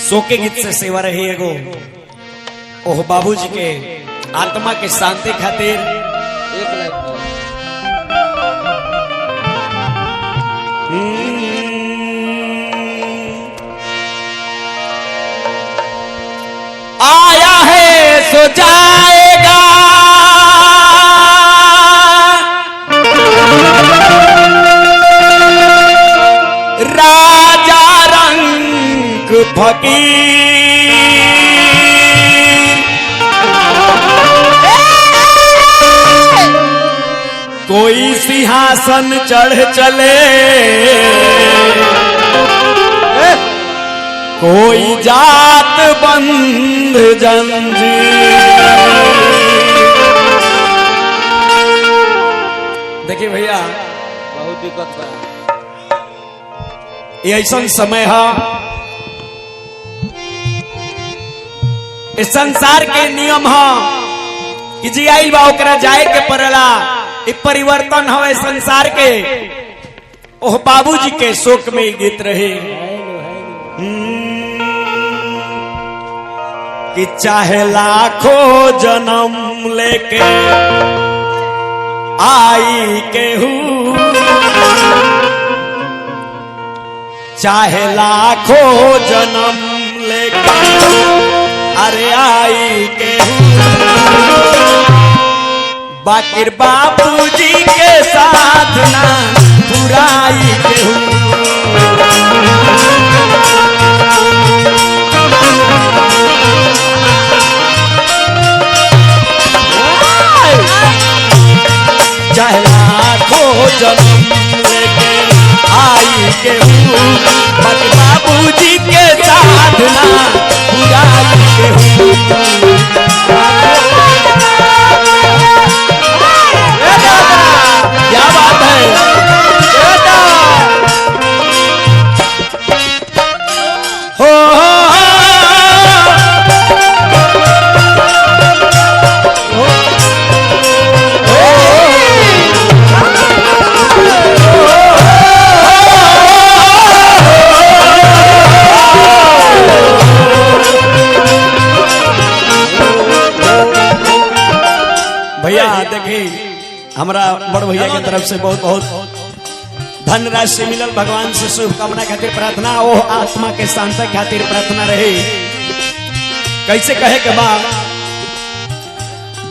शोके गीत से सेवा रही एगो ओह बाबूजी के आत्मा के शांति खातिर एक लाख आया है सो जाएगा राजा रंग फकीर कोई सिंहासन चढ़ चले कोई जात बंद जंजीर। देखिए भैया बहुत दिक्कत बा। ये ऐसा समय है इस संसार के नियम है कि जी आई बा ओकरा जाए के पड़ला। ये परिवर्तन है संसार के। ओह बाबूजी के शोक में गीत रहे कि चाहे लाखों जन्म लेके आई केहू चाहे लाखों जन्म लेके अरे आई केहू बाकिर बाबूजी के साथ ना बुराई केहू। चाहे लाखों जन्म लेके आई केहू बाकी बाबूजी के साथ ना बुराई केहू। क्या बात है हो भैया देखिए हमारा बड़ भैया की तरफ से बहुत बहुत धनराशि मिलल। भगवान से शुभकामना खातिर प्रार्थना ओ आत्मा के शांति खातिर प्रार्थना रहे। कैसे कहे के बा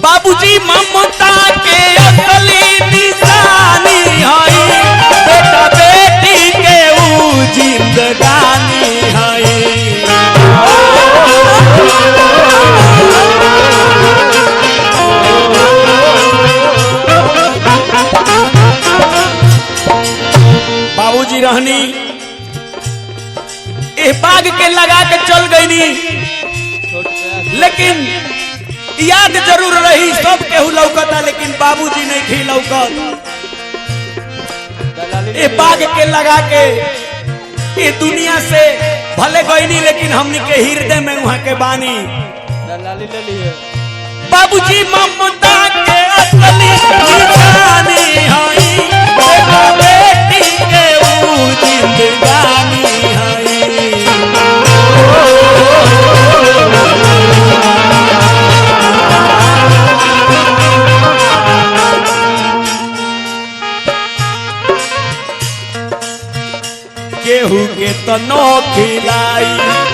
बाबूजी ममता के असली निशानी हई बेटा बेटी के ऊ जिंदगानी हई। बाबूजी रहनी ए बाग के लगा के चल गई लेकिन याद जरूर रही सब केहू लौकता लेकिन बाबूजी नहीं थी लौकत। ए बाग के लगा के ए दुनिया से भले गईनी लेकिन हमनी के हृदय में वहां के बानी। दलाली ले लिए बाबूजी ममता के असली निशानी हई बेटा बेटी के ऊ जिंदगानी हई। केहू के तनो खिलाई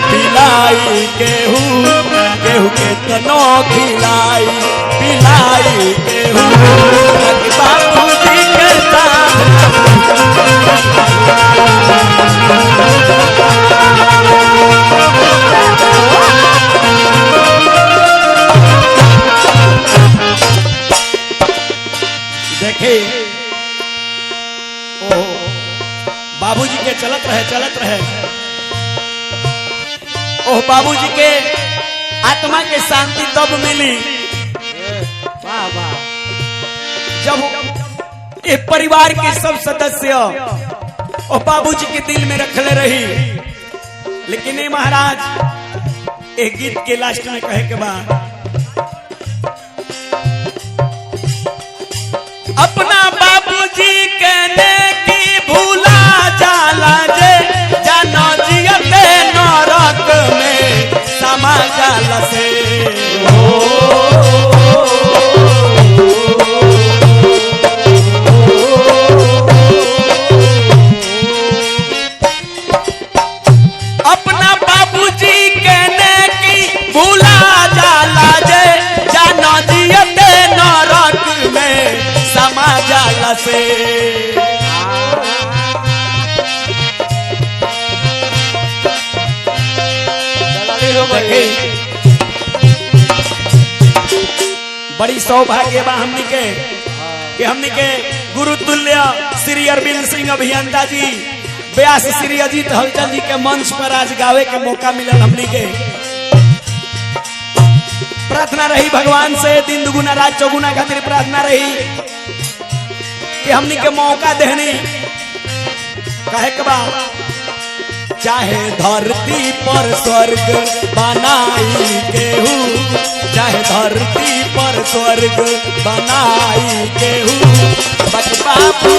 पिलाई केहू के तनो खिलाई पिलाई केहू बाबूजी के साथ देखे ओ बाबूजी के चलत रहे ओह बाबूजी के आत्मा के शांति तब मिली वाह वाह जब एक परिवार के सब सदस्य और बाबूजी के दिल में रखले रही। लेकिन ये महाराज एक गीत के लास्ट में कहे के बाद अपना बाबूजी कहने की भूला जाला जे जानो जियते नरक में बड़ी सौभाग्य बा हमनी के कि हमनी के गुरु तुल्य श्री अरविंद सिंह अभियंता जी व्यास श्री अजीत हलचल जी के मंच पर आज गावे के मौका मिलल हमनी के। प्रार्थना रही भगवान से दिन दुगुना रात चौगुना खातिर प्रार्थना रही कि हमनी के मौका देहनी कहे के बा चाहे धरती पर स्वर्ग बनाई केहू चाहे धरती पर स्वर्ग बनाई केहू बट बापू